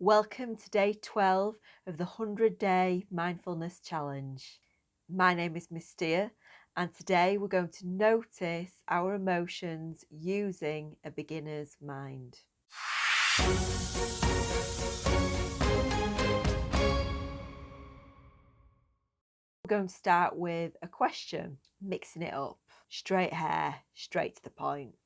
Welcome to day 12 of the 100-day mindfulness challenge. My name is Miss Steer, and today we're going to notice our emotions using a beginner's mind. We're going to start with a question, mixing it up. Straight hair, straight to the point.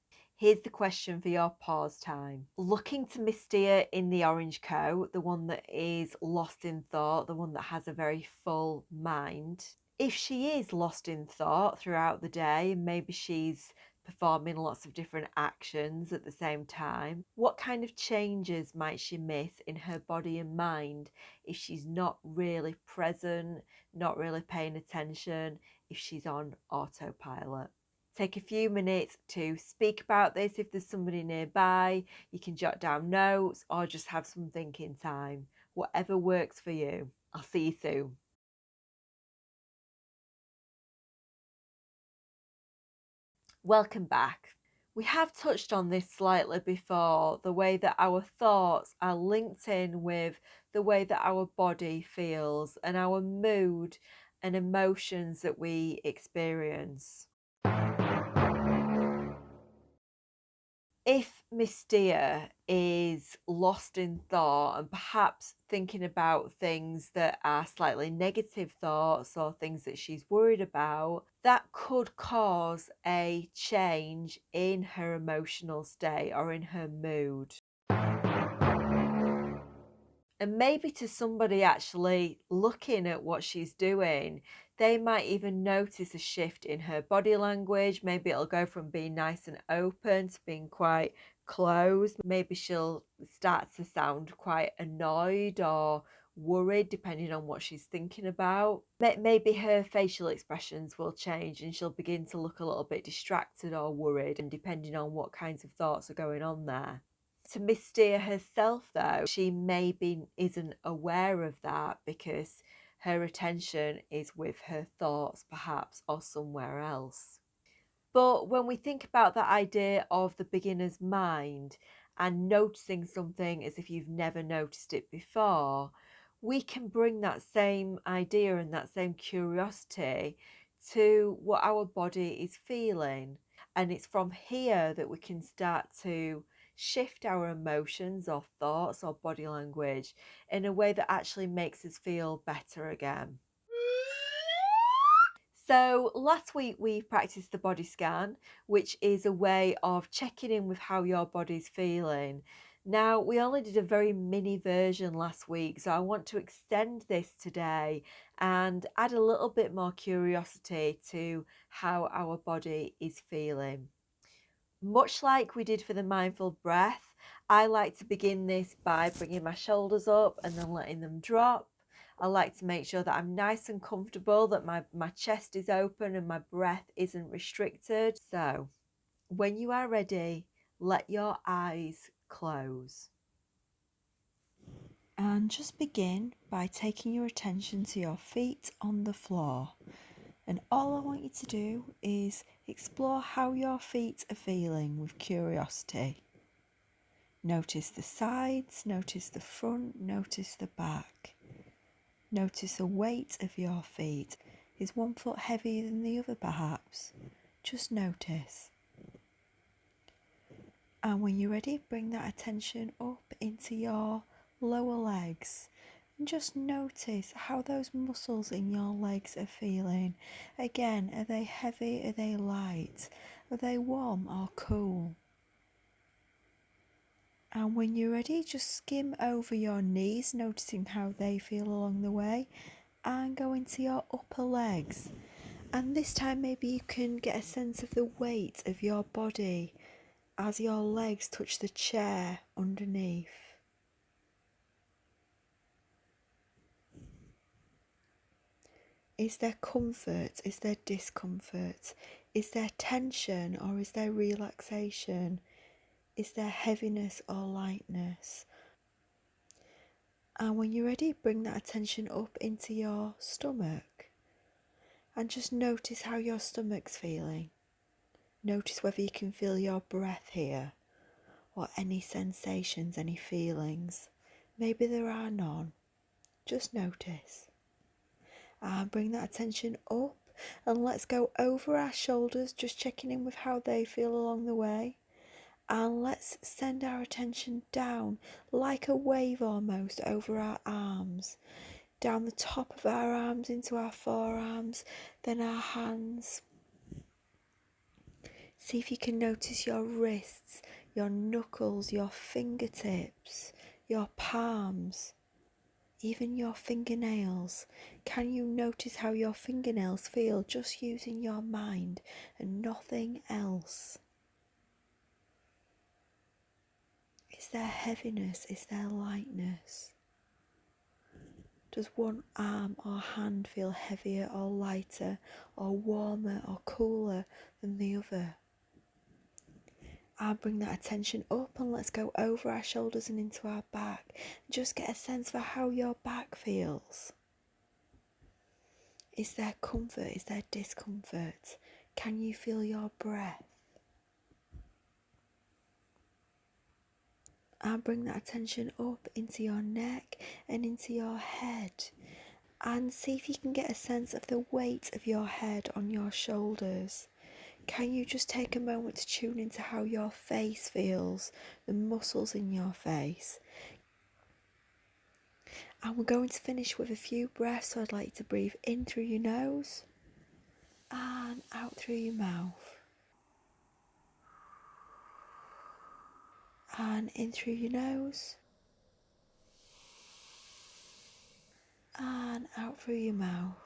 Here's the question for your pause time. Looking to Miss Steer in the orange coat, the one that is lost in thought, the one that has a very full mind. If she is lost in thought throughout the day, and maybe she's performing lots of different actions at the same time, what kind of changes might she miss in her body and mind if she's not really present, not really paying attention, if she's on autopilot? Take a few minutes to speak about this. If there's somebody nearby, you can jot down notes or just have some thinking time. Whatever works for you. I'll see you soon. Welcome back. We have touched on this slightly before, the way that our thoughts are linked in with the way that our body feels and our mood and emotions that we experience. If Miss Steer is lost in thought and perhaps thinking about things that are slightly negative thoughts or things that she's worried about, that could cause a change in her emotional state or in her mood. And maybe to somebody actually looking at what she's doing, they might even notice a shift in her body language. Maybe it'll go from being nice and open to being quite closed. Maybe she'll start to sound quite annoyed or worried, depending on what she's thinking about. Maybe her facial expressions will change and she'll begin to look a little bit distracted or worried, and depending on what kinds of thoughts are going on there. To Miss Steer herself, though, she maybe isn't aware of that because her attention is with her thoughts, perhaps, or somewhere else. But when we think about that idea of the beginner's mind and noticing something as if you've never noticed it before, we can bring that same idea and that same curiosity to what our body is feeling. And it's from here that we can start to shift our emotions or thoughts or body language in a way that actually makes us feel better again. So last week we practiced the body scan, which is a way of checking in with how your body's feeling. Now, we only did a very mini version last week, so I want to extend this today and add a little bit more curiosity to how our body is feeling. Much like we did for the mindful breath, I like to begin this by bringing my shoulders up and then letting them drop. I like to make sure that I'm nice and comfortable, that my chest is open and my breath isn't restricted. So when you are ready, let your eyes close. And just begin by taking your attention to your feet on the floor. And all I want you to do is explore how your feet are feeling with curiosity. Notice the sides, notice the front, notice the back. Notice the weight of your feet. Is one foot heavier than the other perhaps? Just notice. And when you're ready, bring that attention up into your lower legs. And just notice how those muscles in your legs are feeling. Again, are they heavy? Are they light? Are they warm or cool? And when you're ready, just skim over your knees, noticing how they feel along the way, and go into your upper legs. And this time maybe you can get a sense of the weight of your body as your legs touch the chair underneath. Is there comfort? Is there discomfort? Is there tension or is there relaxation? Is there heaviness or lightness? And when you're ready, bring that attention up into your stomach and just notice how your stomach's feeling. Notice whether you can feel your breath here or any sensations, any feelings. Maybe there are none. Just notice. And bring that attention up, and let's go over our shoulders, just checking in with how they feel along the way. And let's send our attention down like a wave almost over our arms, down the top of our arms into our forearms, then our hands. See if you can notice your wrists, your knuckles, your fingertips, your palms, even your fingernails. Can you notice how your fingernails feel just using your mind and nothing else? Is there heaviness? Is there lightness? Does one arm or hand feel heavier or lighter or warmer or cooler than the other? I'll bring that attention up, and let's go over our shoulders and into our back. Just get a sense for how your back feels. Is there comfort? Is there discomfort? Can you feel your breath? I'll bring that attention up into your neck and into your head. And see if you can get a sense of the weight of your head on your shoulders. Can you just take a moment to tune into how your face feels, the muscles in your face? And we're going to finish with a few breaths, so I'd like you to breathe in through your nose and out through your mouth. And in through your nose and out through your mouth.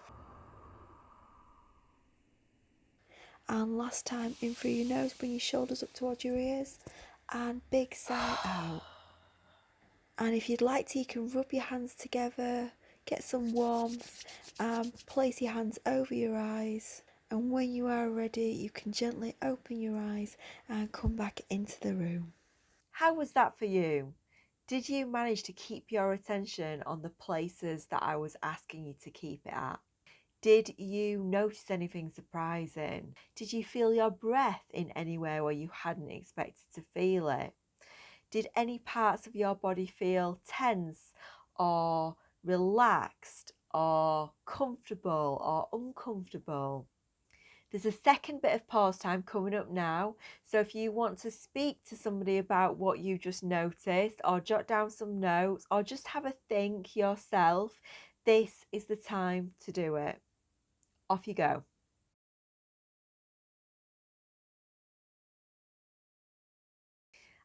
And last time, in through your nose, bring your shoulders up towards your ears and big sigh out. And if you'd like to, you can rub your hands together, get some warmth, and place your hands over your eyes. And when you are ready, you can gently open your eyes and come back into the room. How was that for you? Did you manage to keep your attention on the places that I was asking you to keep it at? Did you notice anything surprising? Did you feel your breath in anywhere where you hadn't expected to feel it? Did any parts of your body feel tense or relaxed or comfortable or uncomfortable? There's a second bit of pause time coming up now. So if you want to speak to somebody about what you just noticed, or jot down some notes, or just have a think yourself, this is the time to do it. Off you go.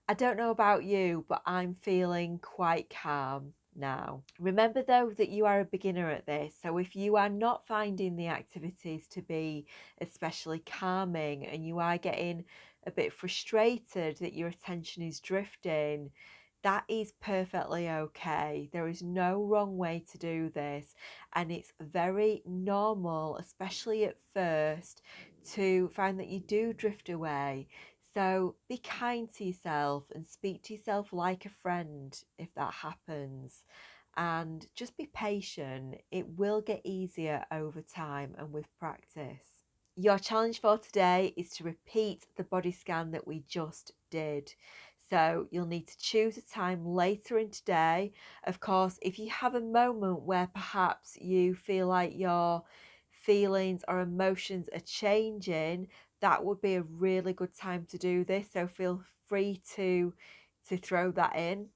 I don't know about you, but I'm feeling quite calm now. Remember though that you are a beginner at this, so if you are not finding the activities to be especially calming and you are getting a bit frustrated that your attention is drifting, that is perfectly okay. There is no wrong way to do this, and it's very normal, especially at first, to find that you do drift away. So be kind to yourself and speak to yourself like a friend if that happens. And just be patient. It will get easier over time and with practice. Your challenge for today is to repeat the body scan that we just did. So you'll need to choose a time later in today. Of course, if you have a moment where perhaps you feel like your feelings or emotions are changing, that would be a really good time to do this. So feel free to throw that in.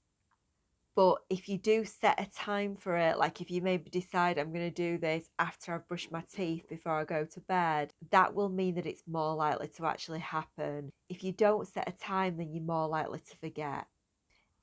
But if you do set a time for it, like if you maybe decide I'm going to do this after I've brushed my teeth before I go to bed, that will mean that it's more likely to actually happen. If you don't set a time, then you're more likely to forget.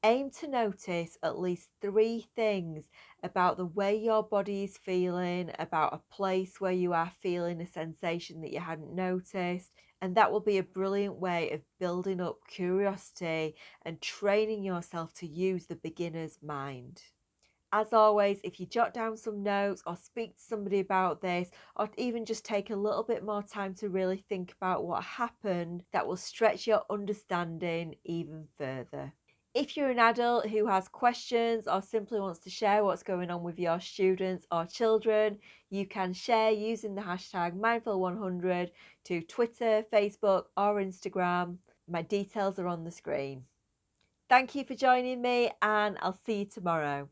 Aim to notice at least 3 things about the way your body is feeling, about a place where you are feeling a sensation that you hadn't noticed, and that will be a brilliant way of building up curiosity and training yourself to use the beginner's mind. As always, if you jot down some notes or speak to somebody about this, or even just take a little bit more time to really think about what happened, that will stretch your understanding even further. If you're an adult who has questions or simply wants to share what's going on with your students or children, you can share using the hashtag Mindful100 to Twitter, Facebook, or Instagram. My details are on the screen. Thank you for joining me, and I'll see you tomorrow.